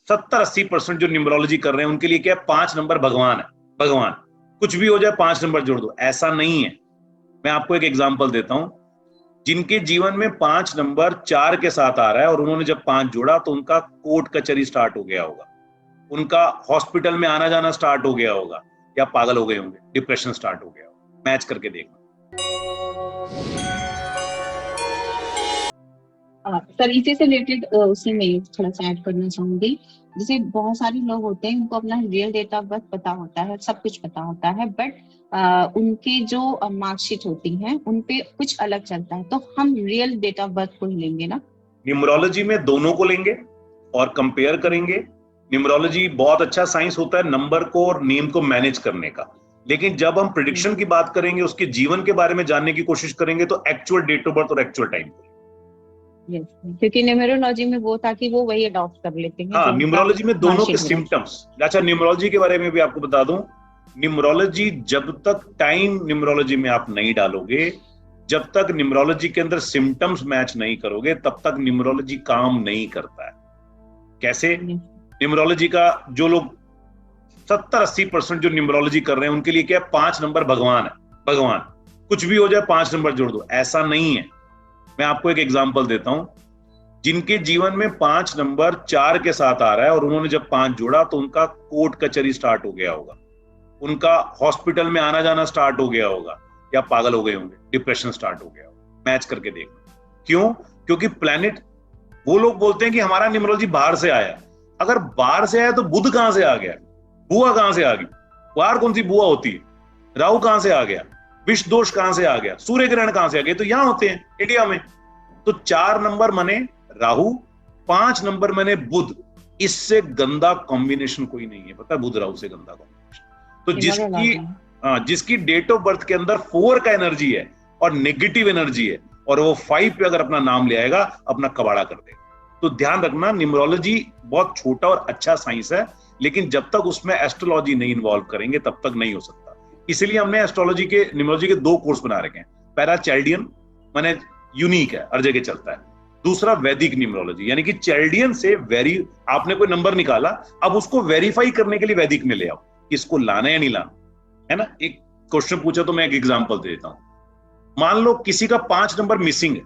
70-80% जो न्यूमरोलॉजी कर रहे हैं उनके लिए क्या है, 5 नंबर भगवान है। भगवान कुछ भी हो जाए 5 नंबर जोड़ दो, ऐसा नहीं है। मैं आपको एक एग्जांपल देता हूं, जिनके जीवन में 5 नंबर 4 के साथ आ रहा है और उन्होंने जब 5 जोड़ा तो उनका कोर्ट कचहरी स्टार्ट हो गया होगा, उनका हॉस्पिटल में आना जाना स्टार्ट हो गया होगा, या पागल हो गए होंगे, डिप्रेशन स्टार्ट हो गया होगा। मैच करके देखना। सर इसी से रिलेटेड उसी में थोड़ा सा ऐड करना चाहूंगी। जैसे बहुत सारे लोग होते हैं, उनको अपना रियल डेट ऑफ बर्थ पता होता है, सब कुछ पता होता है, बट उनके जो मार्कशीट होती है उन पे कुछ अलग चलता है। तो हम रियल डेट ऑफ बर्थ को लेंगे ना? न्यूमरोलॉजी में दोनों को लेंगे और कंपेयर करेंगे। न्यूमरोलॉजी बहुत अच्छा साइंस होता है नंबर को और नेम को मैनेज करने का, लेकिन जब हम प्रिडिक्शन की बात करेंगे, उसके जीवन के बारे में जानने की कोशिश करेंगे, तो एक्चुअल डेट ऑफ बर्थ और एक्चुअल टाइम को। क्योंकि न्यूमरोलॉजी में वो था कि वो वही अडॉप्ट कर लेते हैं। हाँ, न्यूमरोलॉजी में दोनों के सिम्टम्स। अच्छा, न्यूमरोलॉजी के बारे में भी आपको बता दूं, न्यूमरोलॉजी जब तक टाइम न्यूमरोलॉजी में आप नहीं डालोगे, जब तक न्यूमरोलॉजी के अंदर सिम्टम्स मैच नहीं करोगे, तब तक न्यूमरोलॉजी काम नहीं करता है। कैसे? न्यूमरोलॉजी का जो लोग 70-80% जो न्यूमरोलॉजी कर रहे हैं उनके लिए क्या है, 5 नंबर भगवान है। भगवान कुछ भी हो जाए 5 नंबर जोड़ दो, ऐसा नहीं है। मैं आपको एक एग्जांपल देता हूं, जिनके जीवन में 5 नंबर 4 के साथ आ रहा है और उन्होंने जब 5 जोड़ा तो उनका कोर्ट कचहरी स्टार्ट हो गया होगा, उनका हॉस्पिटल में आना जाना स्टार्ट हो गया होगा, या पागल हो गए होंगे, डिप्रेशन स्टार्ट हो गया होगा। मैच करके देखना। क्यों? क्योंकि प्लैनेट, वो लोग बोलते हैं कि हमारा न्यूमरोलॉजी बाहर से आया। अगर बाहर से आया तो बुध कहां से आ गया, बुआ कहां से आ गई, बाहर कौन सी बुआ होती है, राहु कहां से आ गया, विष दोष कहां से आ गया, सूर्य ग्रहण कहां से आ गया, तो यहां होते हैं इंडिया में। तो 4 नंबर माने राहु, 5 नंबर माने बुध। इससे गंदा कॉम्बिनेशन कोई नहीं है, पता है, बुध राहु से गंदा कॉम्बिनेशन। तो जिसकी डेट ऑफ बर्थ के अंदर 4 का एनर्जी है और नेगेटिव एनर्जी है, और वो 5 पे अगर अपना नाम ले आएगा, अपना कबाड़ा कर देगा। तो ध्यान रखना, न्यूमरोलॉजी बहुत छोटा और अच्छा साइंस है, लेकिन जब तक उसमें एस्ट्रोलॉजी नहीं इन्वॉल्व करेंगे तब तक नहीं हो सकता। इसलिए हमने एस्ट्रोलॉजी के, न्यूमरोलॉजी के 2 कोर्स बना रखे हैं। पहला चैल्डियन, माने यूनिक है, हर जगह चलता है। दूसरा वैदिक न्यूमरोलॉजी, यानी कि चैल्डियन से आपने कोई नंबर निकाला, अब उसको वेरीफाई करने के लिए वैदिक में ले आओ, इसको लाना या नहीं लाना, है ना। एक क्वेश्चन पूछा तो मैं एक एग्जांपल दे देता हूं। मान लो किसी का 5 नंबर मिसिंग है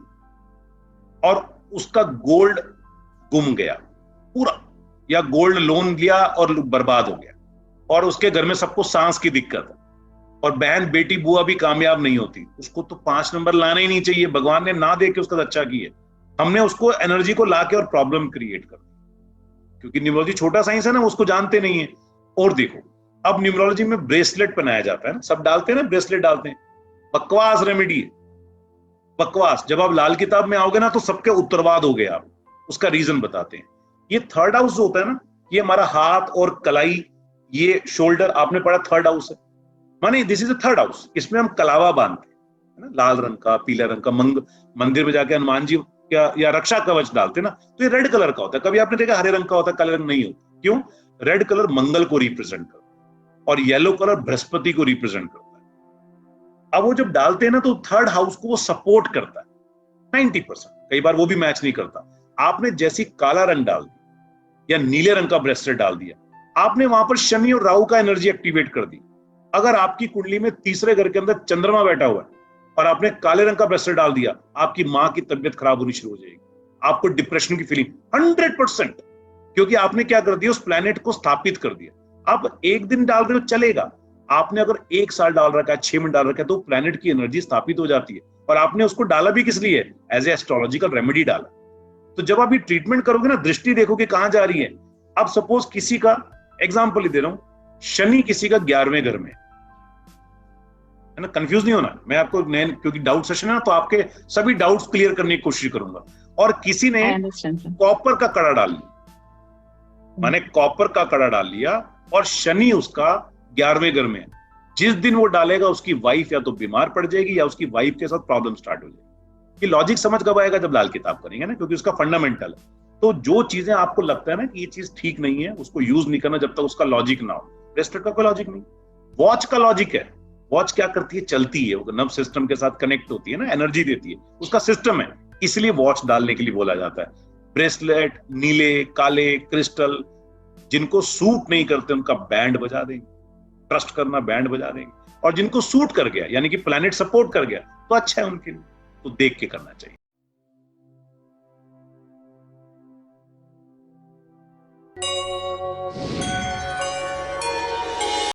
और उसका गोल्ड गुम गया पूरा, या गोल्ड लोन लिया और बर्बाद हो गया, और उसके घर में सबको सांस की दिक्कत है, और बहन बेटी बुआ भी कामयाब नहीं होती, उसको तो 5 नंबर लाना ही नहीं चाहिए। भगवान ने ना दे के उसका अच्छा किया, हमने उसको एनर्जी को लाके और प्रॉब्लम क्रिएट कर दी। क्योंकि न्यूमरोलॉजी छोटा साइंस है ना, उसको जानते नहीं है। और देखो, अब न्यूमरोलॉजी में ब्रेसलेट पहनाया जाता है ना, सब डालते हैं ना, ब्रेसलेट डालते हैं, बकवास रेमेडी है, बकवास। जब आप लाल किताब में आओगे ना तो सबके उत्तरवाद हो गए। आप उसका रीजन बताते हैं। ये 3rd हाउस जो होता है ना, ये हमारा हाथ और कलाई, ये शोल्डर, आपने पढ़ा 3rd हाउस है, माने दिस इज 3rd हाउस। इसमें हम कलावा बांधते हैं ना, लाल रंग का, पीला रंग का। मंदिर में जाके हनुमान जी या रक्षा कवच डालते ना, तो ये रेड कलर का होता है। कभी आपने देखा हरे रंग का होता है, काले रंग नहीं होता। क्यों? रेड कलर मंगल को रिप्रेजेंट करता है और येलो कलर बृहस्पति को रिप्रेजेंट करता है। अब वो जब डालते हैं ना, तो 3rd हाउस को वो सपोर्ट करता है 90%। कई बार वो भी मैच नहीं करता। आपने जैसी काला रंग डाल दिया या नीले रंग का ब्रेसलेट डाल दिया, आपने वहां पर शनि और राहु का एनर्जी एक्टिवेट कर दी। अगर आपकी कुंडली में तीसरे घर के अंदर चंद्रमा बैठा हुआ है और आपने काले रंग का ब्रेसलेट डाल दिया, आपकी मां की तबीयत खराब होनी शुरू हो जाएगी, आपको डिप्रेशन की फीलिंग 100%। क्योंकि आपने क्या कर दिया, उस प्लेनेट को स्थापित कर दिया। अब एक दिन डाल रहे हो चलेगा, आपने अगर 1 साल डाल रखा है, 6 महीने डाल रखा है, तो प्लेनेट की एनर्जी स्थापित हो जाती है। और आपने उसको डाला भी किस लिए? एज ए एस्ट्रोलॉजिकल रेमेडी डाला। तो जब आप ये ट्रीटमेंट करोगे ना, दृष्टि देखोगे कहां जा रही है। अब सपोज किसी का एग्जाम्पल ही दे रहा हूं, शनि किसी का 11वें घर में है ना। कंफ्यूज नहीं होना, मैं आपको क्योंकि डाउट सेशन है ना, तो आपके सभी डाउट्स क्लियर करने की कोशिश करूंगा। और किसी ने कॉपर का कड़ा डाल लिया, माने कॉपर का कड़ा डाल लिया, और शनि उसका 11वें घर में। जिस दिन वो डालेगा, उसकी वाइफ या तो बीमार पड़ जाएगी या उसकी वाइफ के साथ प्रॉब्लम स्टार्ट हो जाएगी। ये लॉजिक समझ कब आएगा? जब लाल किताब करेंगे ना, क्योंकि उसका फंडामेंटल है। तो जो चीजें आपको लगता है ना कि ये चीज ठीक नहीं है, उसको यूज नहीं करना जब तक उसका लॉजिक ना हो। ब्रेसलेट का कोई लॉजिक नहीं, वॉच का लॉजिक है। वॉच क्या करती है? चलती है, वो नर्व सिस्टम के साथ कनेक्ट होती है ना, एनर्जी देती है, उसका सिस्टम है, इसलिए वॉच डालने के लिए बोला जाता है। ब्रेसलेट नीले, काले, क्रिस्टल, जिनको सूट नहीं करते उनका बैंड बजा देंगे, ट्रस्ट करना बैंड बजा देंगे, और जिनको सूट कर गया यानी कि प्लैनेट सपोर्ट कर गया तो अच्छा है उनके लिए, तो देख के करना चाहिए।